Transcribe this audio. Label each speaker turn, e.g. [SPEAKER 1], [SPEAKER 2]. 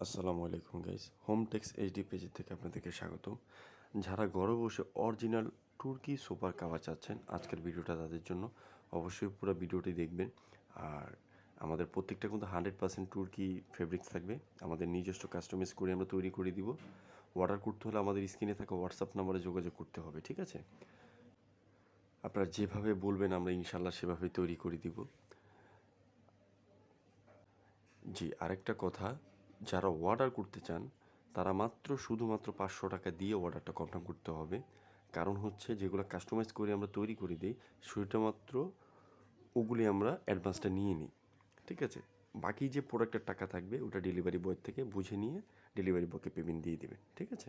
[SPEAKER 1] আসসালামু আলাইকুম guys, home Tex HD page থেকে আপনাদেরকে স্বাগতম। যারা ঘরে বসে অরিজিনাল তুর্কি সুপার কাভার চাচ্ছেন, আজকের ভিডিওটা তাদের জন্য। অবশ্যই পুরো ভিডিওটি দেখবেন। আর আমাদের প্রত্যেকটা কিন্তু 100% তুর্কি ফেব্রিক্স থাকবে। আমাদের নিজস্ব কাস্টমাইজ করে আমরা তৈরি করে দিব। অর্ডার করতে হলে আমাদের স্ক্রিনে থাকা হোয়াটসঅ্যাপ নাম্বারে যোগাযোগ করতে হবে, ঠিক আছে? আপনারা যেভাবে বলবেন আমরা ইনশাল্লাহ সেভাবেই তৈরি করে দিব। জি, আরেকটা কথা, যারা অর্ডার করতে চান তারা শুধুমাত্র 500 টাকা দিয়ে অর্ডারটা কনফার্ম করতে হবে। কারণ হচ্ছে যেগুলো কাস্টমাইজ করে আমরা তৈরি করে দিই সেটা মাত্র ওগুলি আমরা অ্যাডভান্সটা নিয়ে নিই, ঠিক আছে? বাকি যে প্রোডাক্টের টাকা থাকবে ওটা ডেলিভারি বয়ের থেকে বুঝে নিয়ে ডেলিভারি বয়কে পেমেন্ট দিয়ে দেবেন, ঠিক আছে?